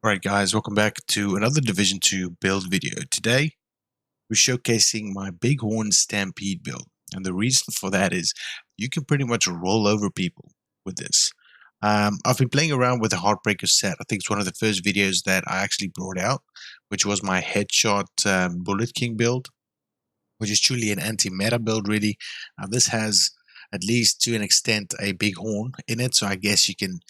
Alright guys, welcome back to another Division 2 build video. Today, we're showcasing my Bighorn Stampede build. And the reason for that is you can pretty much roll over people with this. I've been playing around with the Heartbreaker Set. I think it's one of the first videos that I actually brought out, which was my headshot Bullet King build, which is truly an anti-meta build really. This has, at least to an extent, a Bighorn in it, so I guess you can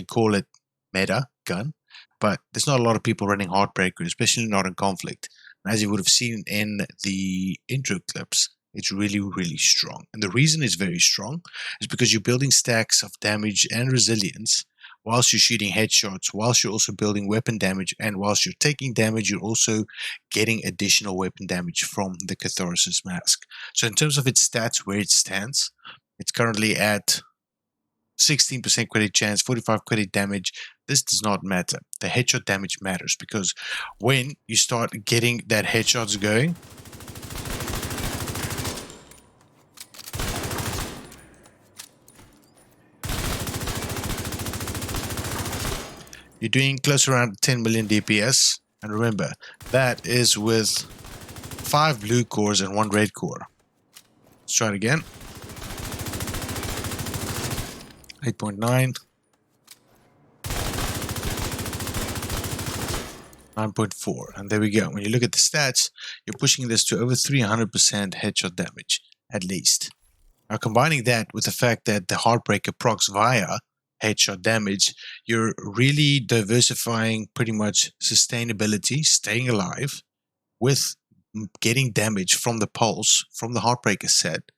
call it meta gun. But there's not a lot of people running Heartbreaker, especially not in Conflict. And as you would have seen in the intro clips, it's really, really strong. And the reason it's very strong is because you're building stacks of damage and resilience whilst you're shooting headshots, whilst you're also building weapon damage, and whilst you're taking damage, you're also getting additional weapon damage from the Catharsis mask. So in terms of its stats, where it stands, it's currently at 16% credit chance, 45 credit damage. This does not matter. The headshot damage matters because when you start getting that headshots going, you're doing close around 10 million DPS. And remember, that is with 5 blue cores and 1 red core. Let's try it again. 8.9. 9.4, and there we go. When you look at the stats, you're pushing this to over 300% headshot damage, at least. Now, combining that with the fact that the Heartbreaker procs via headshot damage, you're really diversifying pretty much sustainability, staying alive, with getting damage from the pulse, from the Heartbreaker set,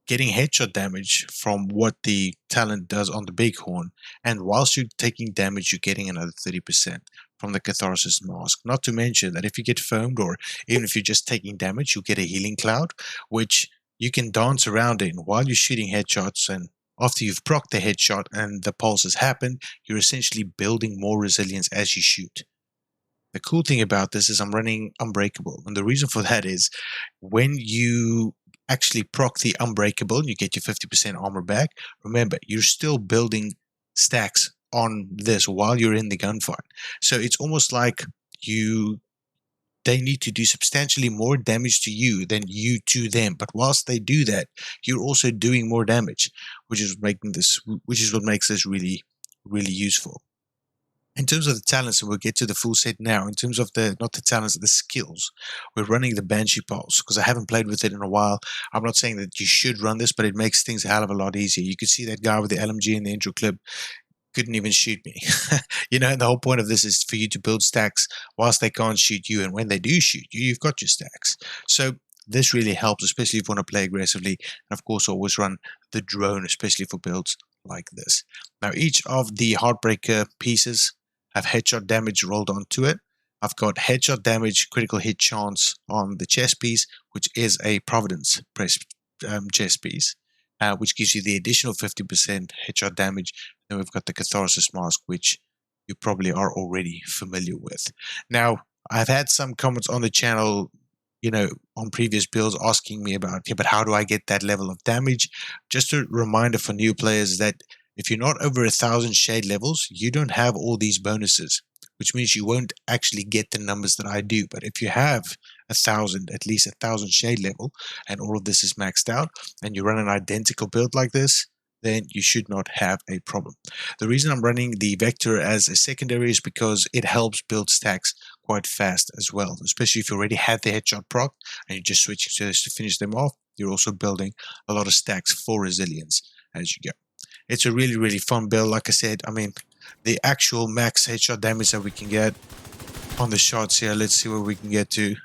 getting headshot damage from what the talent does on the Bighorn, and whilst you're taking damage, you're getting another 30% from the Catharsis mask. Not to mention that if you get foamed, or even if you're just taking damage, you get a healing cloud, which you can dance around in while you're shooting headshots. And after you've procced the headshot and the pulse has happened, you're essentially building more resilience as you shoot. The cool thing about this is I'm running Unbreakable, and the reason for that is when you actually proc the Unbreakable and you get your 50% armor back, remember, you're still building stacks on this while you're in the gunfight. So it's almost like they need to do substantially more damage to you than you to them. But whilst they do that, you're also doing more damage, which is what makes this really, really useful. In terms of the talents, and we'll get to the full set now, in terms of not the talents, the skills, we're running the Banshee Pulse because I haven't played with it in a while. I'm not saying that you should run this, but it makes things a hell of a lot easier. You could see that guy with the LMG in the intro clip couldn't even shoot me. You know, and the whole point of this is for you to build stacks whilst they can't shoot you, and when they do shoot you, you've got your stacks. So this really helps, especially if you want to play aggressively. And of course, always run the drone, especially for builds like this. Now, each of the Heartbreaker pieces have headshot damage rolled onto it. I've got headshot damage, critical hit chance on the chest piece, which is a Providence chest piece, which gives you the additional 50% headshot damage. Then we've got the Catharsis mask, which you probably are already familiar with. Now, I've had some comments on the channel, you know, on previous builds asking me about, yeah, but how do I get that level of damage? Just a reminder for new players that if you're not over 1,000 shade levels, you don't have all these bonuses, which means you won't actually get the numbers that I do. But if you have 1,000, at least 1,000 shade level, and all of this is maxed out, and you run an identical build like this, then you should not have a problem. The reason I'm running the Vector as a secondary is because it helps build stacks quite fast as well, especially if you already had the headshot proc and you're just switching to this to finish them off. You're also building a lot of stacks for resilience as you go. It's a really, really fun build. Like I said, I mean, the actual max headshot damage that we can get on the shots here, let's see what we can get to.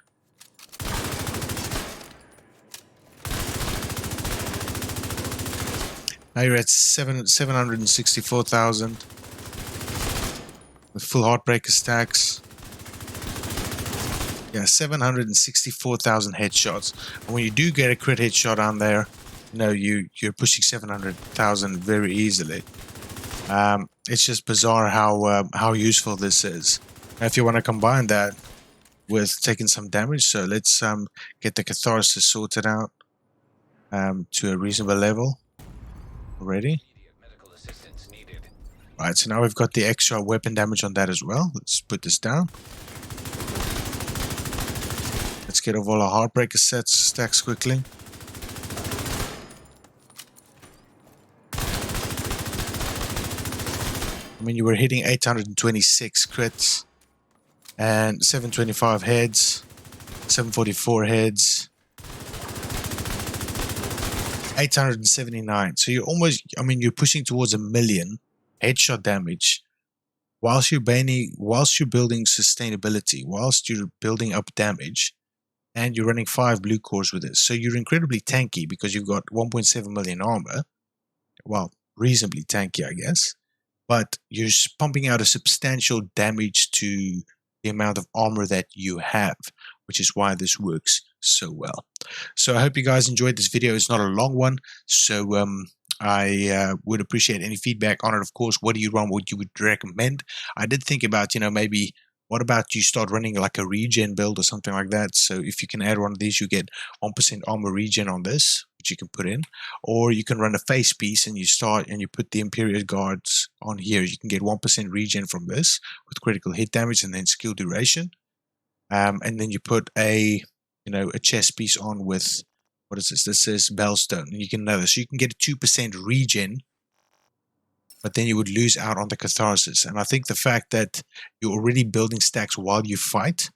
Now you're at 764,000 with full Heartbreaker stacks. Yeah, 764,000 headshots. And when you do get a crit headshot on there, you know, you're pushing 700,000 very easily. It's just bizarre how useful this is. Now, if you want to combine that with taking some damage, so let's get the Catharsis sorted out to a reasonable level already. Right, so now we've got the extra weapon damage on that as well. Let's put this down. Let's get off all our Heartbreaker sets stacks quickly. I mean, you were hitting 826 crits and 725 heads, 744 heads, 879. So you're almost, I mean, you're pushing towards 1 million headshot damage whilst you're building sustainability, whilst you're building up damage, and you're running 5 blue cores with this. So you're incredibly tanky because you've got 1.7 million armor. Well, reasonably tanky, I guess. But you're pumping out a substantial damage to the amount of armor that you have, which is why this works so well. So I hope you guys enjoyed this video. It's not a long one, so I would appreciate any feedback on it. Of course, what do you run? What you would recommend? I did think about, you know, maybe what about you start running like a regen build or something like that? So if you can add one of these, you get 1% armor regen on this, which you can put in, or you can run a face piece and you start and you put the Imperial Guards on here. You can get 1% regen from this with critical hit damage and then skill duration. And then you put a chest piece on with, what is this? This says Bellstone, and you can know this. So you can get a 2% regen, but then you would lose out on the catharsis. And I think the fact that you're already building stacks while you fight,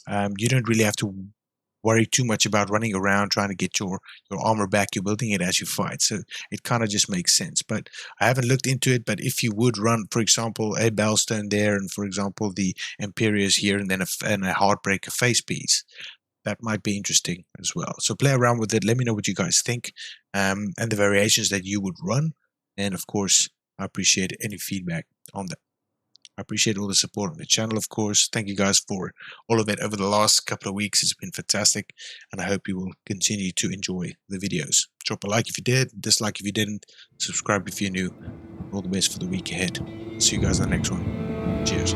you don't really have to worry too much about running around trying to get your armor back. You're building it as you fight, so it kind of just makes sense. But I haven't looked into it. But if you would run, for example, a Bellstone there, and for example the Imperius here, and then a Heartbreaker face piece, that might be interesting as well. So play around with it. Let me know what you guys think, and the variations that you would run. And of course, I appreciate any feedback on that. I appreciate all the support on the channel, of course. Thank you guys for all of it over the last couple of weeks. It's been fantastic, and I hope you will continue to enjoy the videos. Drop a like if you did, dislike if you didn't, subscribe if you're new. All the best for the week ahead. See you guys in the next one. Cheers.